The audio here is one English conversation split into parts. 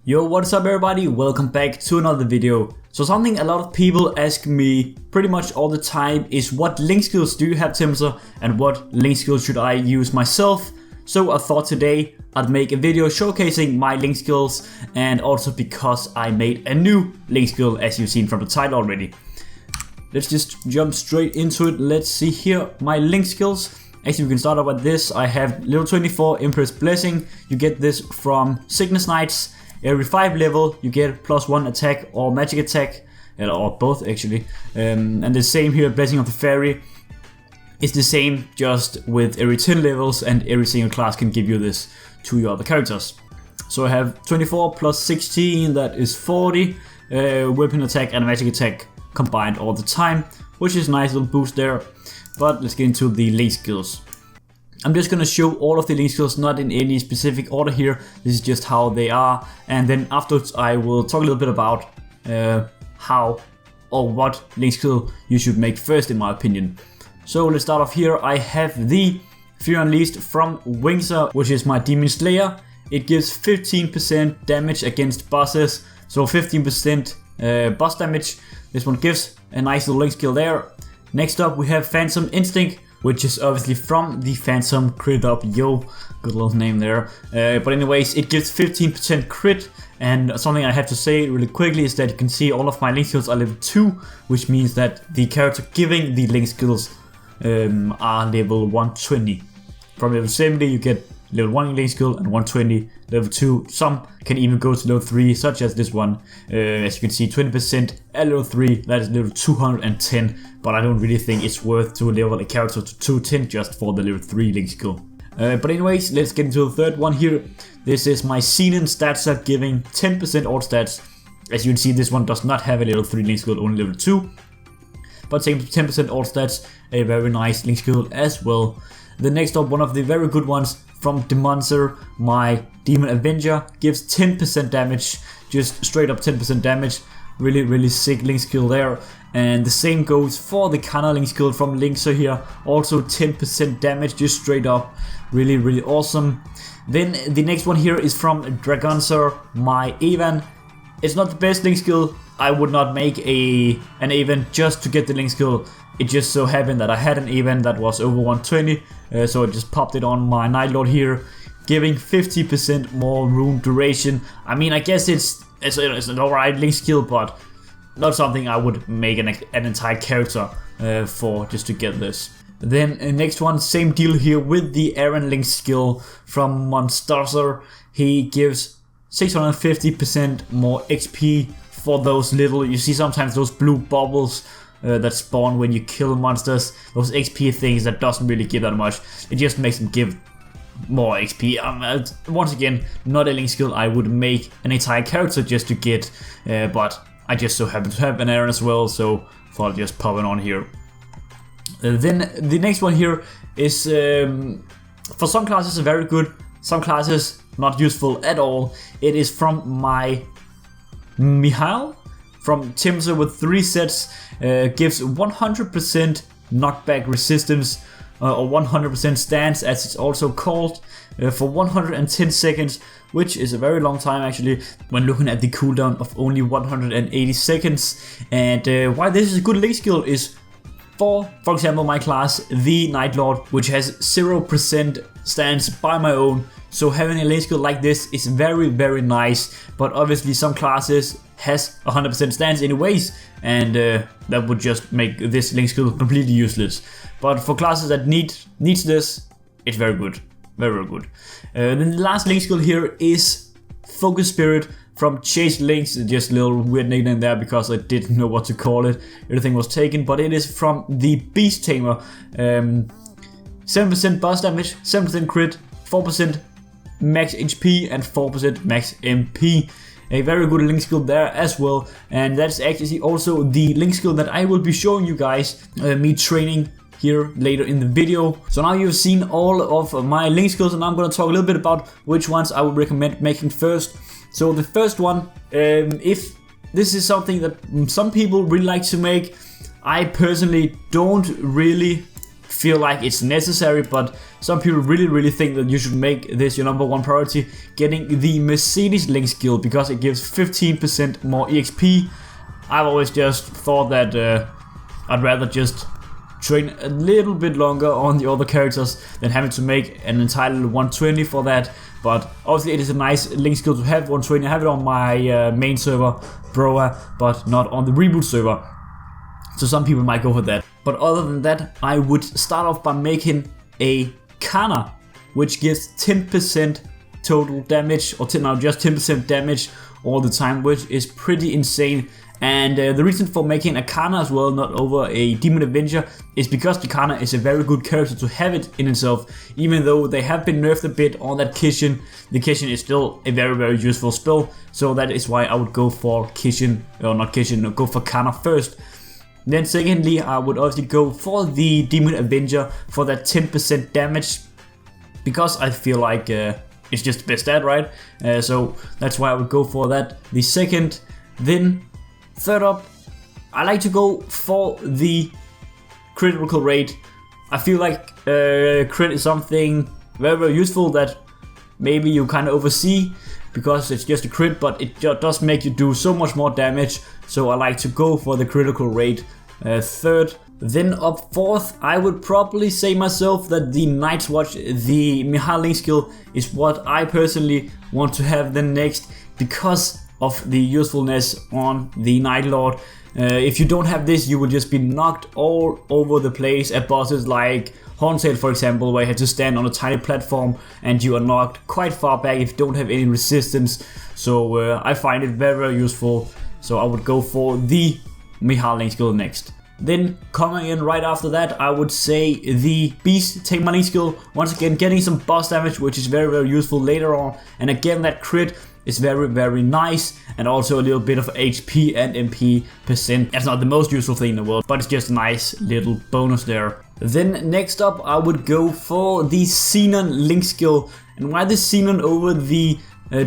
Yo, what's up everybody? Welcome back to another video. So something a lot of people ask me pretty much all the time is what link skills do you have, Tamer, and what link skills should I use myself? So I thought today I'd make a video showcasing my link skills, and also because I made a new link skill as you've seen from the title already. Let's just jump straight into it. Let's see here my link skills. Actually, we can start out with this. I have level 24 Empress Blessing. You get this from Sickness Knights. Every 5 level you get +1 attack or magic attack, or both actually. And the same here, Blessing of the Fairy. It's the same, just with every 10 levels, and every single class can give you this to your other characters. So I have 24 plus 16, that is 40. Weapon attack and magic attack combined all the time, which is a nice little boost there. But let's get into the link skills. I'm just gonna show all of the link skills, not in any specific order here. This is just how they are, and then afterwards I will talk a little bit about how or what link skill you should make first, in my opinion. So let's start off here. I have the Fear Unleashed from Wingser, which is my Demon Slayer. It gives 15% damage against bosses, so 15% boss damage. This one gives a nice little link skill there. Next up we have Phantom Instinct, which is obviously from the Phantom Crit Up. Yo, good little name there. But anyways, it gives 15% crit, and something I have to say really quickly is that you can see all of my link skills are level 2, which means that the character giving the link skills are level 120. From level 70 you get level 1 link skill and 120 level 2. Some can even go to level 3, such as this one. As you can see, 20% at level 3, that is level 210, but I don't really think it's worth to level a character to 210 just for the level 3 link skill. But anyways, let's get into the third one here. This is my Xenon stat set, giving 10% all stats. As you can see, this one does not have a level 3 link skill, only level 2. But 10% all stats, a very nice link skill as well. The next up, one of the very good ones from Demonzer, my Demon Avenger, gives 10% damage, just straight up 10% damage. Really sick link skill there. And the same goes for the Kana link skill from Linkser here, also 10% damage, just straight up, really awesome. Then the next one here is from Dragonzer, my Avan. It's not the best link skill. I would not make an Avan just to get the link skill. It just so happened that I had an Avan that was over 120, so I just popped it on my Night Lord here, giving 50% more rune duration. I mean, I guess it's an alright link skill, but not something I would make an entire character for just to get this. Then next one, same deal here with the Aaron link skill from Monsterzer. He gives 650% more XP for those little, you see sometimes those blue bubbles that spawn when you kill monsters, those XP things that doesn't really give that much. It just makes them give more XP. Once again, not a link skill I would make an entire character just to get, but I just so happen to have an Aaron as well, so thought I'd just pop it on here. Then the next one here is for some classes very good, some classes not useful at all. It is from my Mihail from Timser with 3 sets, gives 100% knockback resistance, or 100% stance as it's also called, for 110 seconds, which is a very long time actually when looking at the cooldown of only 180 seconds. And why this is a good link skill is for example my class, the Night Lord, which has 0% stance by my own. So having a link skill like this is very nice, but obviously some classes has 100% stance anyways, and that would just make this link skill completely useless. But for classes that needs this, it's very good, very good. Then the last link skill here is Focus Spirit from Chase Links. Just a little weird nickname there because I didn't know what to call it. Everything was taken, but it is from the Beast Tamer. 7% boss damage, 7% crit, 4% max HP and 4% max MP. A very good link skill there as well, and that's actually also the link skill that I will be showing you guys me training here later in the video. So now you've seen all of my link skills, and I'm going to talk a little bit about which ones I would recommend making first. So the first one, if this is something that some people really like to make, I personally don't really feel like it's necessary, but some people really think that you should make this your number one priority, getting the Mercedes link skill, because it gives 15% more EXP. I've always just thought that I'd rather just train a little bit longer on the other characters than having to make an entitled 120 for that. But obviously it is a nice link skill to have, 120. I have it on my main server, Broa, but not on the reboot server. So some people might go for that. But other than that, I would start off by making a Kana, which gives 10% total damage, or just 10% damage all the time, which is pretty insane. And the reason for making a Kana as well, not over a Demon Avenger, is because the Kana is a very good character to have it in itself. Even though they have been nerfed a bit on that Kishin, the Kishin is still a very useful spell. So that is why I would go for Kishin, or not Kishin, no, go for Kana first. Then secondly, I would obviously go for the Demon Avenger for that 10% damage, because I feel like it's just the best stat, right? So that's why I would go for that. The second, then third up, I like to go for the critical rate. I feel like crit is something very useful that maybe you kind of oversee, because it's just a crit, but it does make you do so much more damage. So I like to go for the critical rate third. Then up fourth, I would probably say myself that the Night's Watch, the Mihal link skill, is what I personally want to have then next, because of the usefulness on the Night Lord. If you don't have this, you will just be knocked all over the place at bosses like Horntail, for example, where you have to stand on a tiny platform and you are knocked quite far back if you don't have any resistance. So I find it very useful. So I would go for the Mihal link skill next. Then coming in right after that, I would say the Beast Tamer link skill. Once again, getting some boss damage, which is very useful later on. And again, that crit is very nice, and also a little bit of HP and MP percent. That's not the most useful thing in the world, but it's just a nice little bonus there. Then next up, I would go for the Xenon link skill. And why the Xenon over the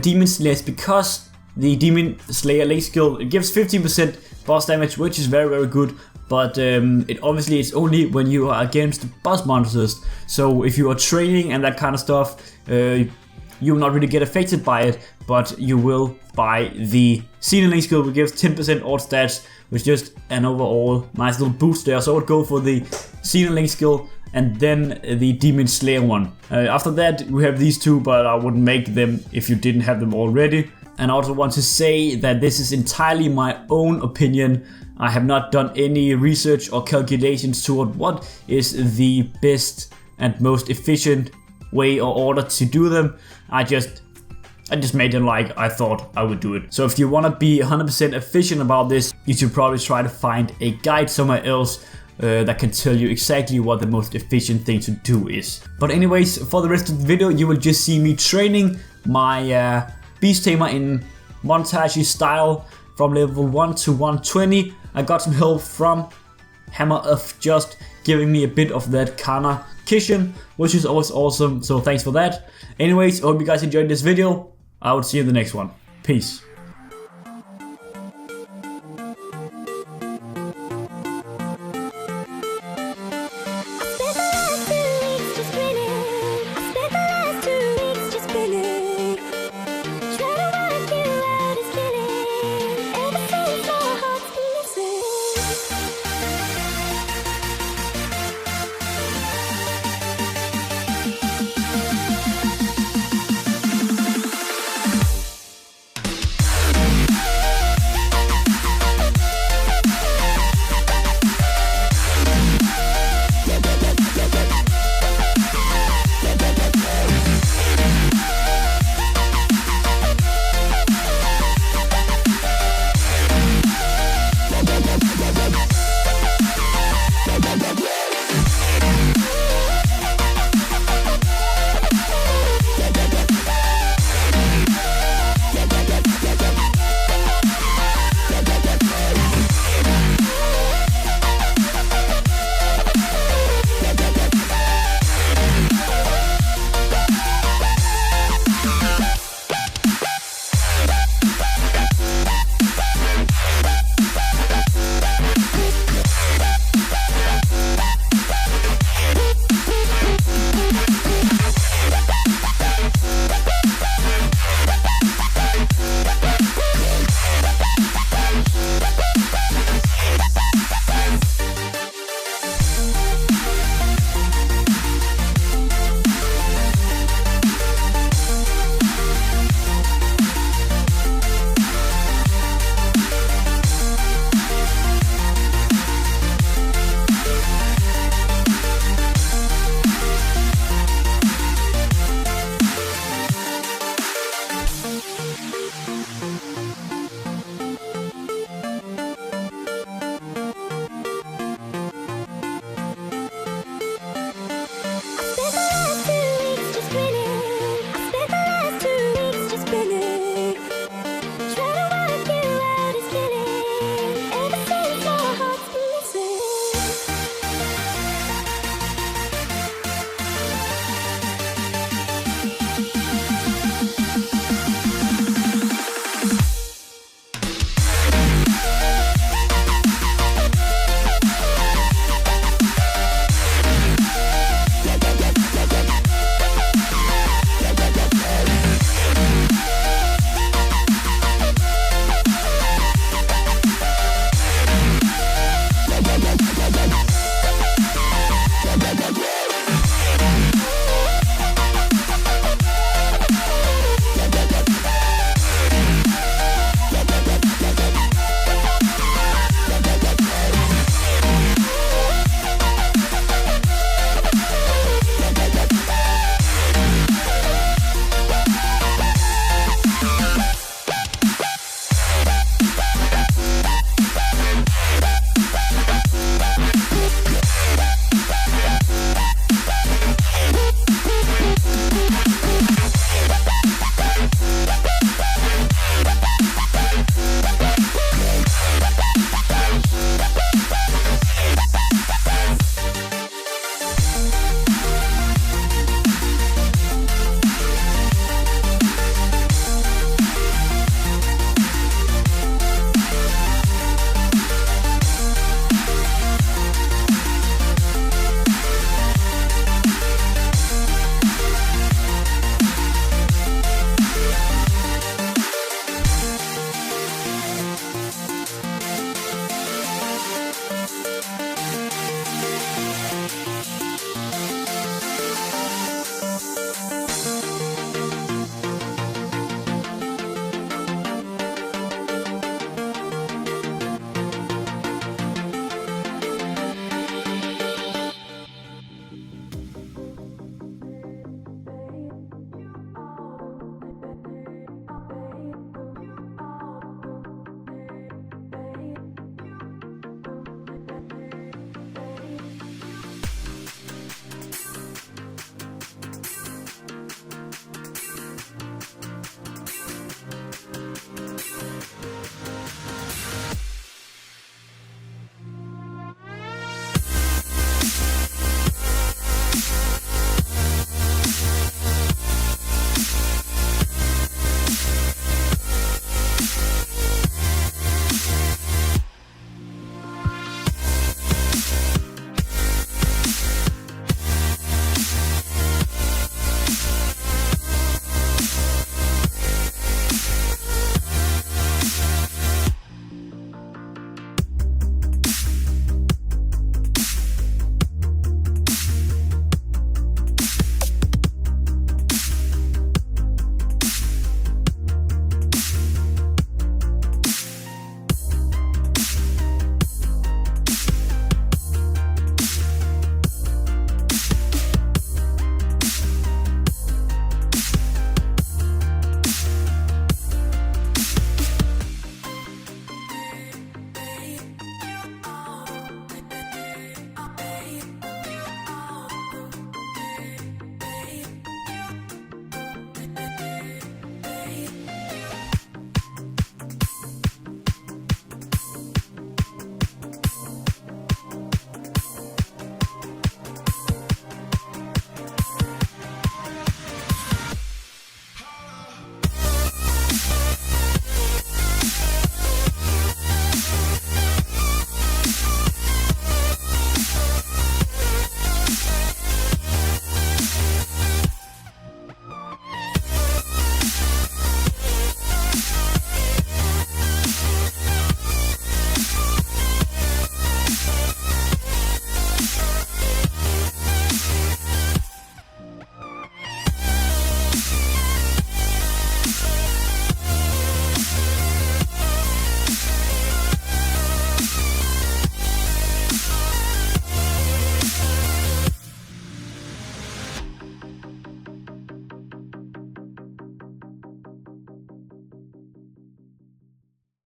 Demon Slayer is because the Demon Slayer link skill, it gives 15% boss damage, which is very good. But it obviously is only when you are against boss monsters. So if you are training and that kind of stuff, you will not really get affected by it, but you will by the Xenon link skill, which gives 10% alt stats, which is just an overall nice little boost there. So I would go for the Xenon link skill and then the Demon Slayer one. After that, we have these two, but I wouldn't make them if you didn't have them already. And I also want to say that this is entirely my own opinion. I have not done any research or calculations toward what is the best and most efficient way or order to do them. I just made them like I thought I would do it. So if you want to be 100% efficient about this, you should probably try to find a guide somewhere else that can tell you exactly what the most efficient thing to do is. But anyways, for the rest of the video, you will just see me training my Beast Tamer in montage style from level 1 to 120. I got some help from Hammer of just giving me a bit of that Kana Kishin, which is always awesome, so thanks for that. Anyways, I hope you guys enjoyed this video. I will see you in the next one. Peace.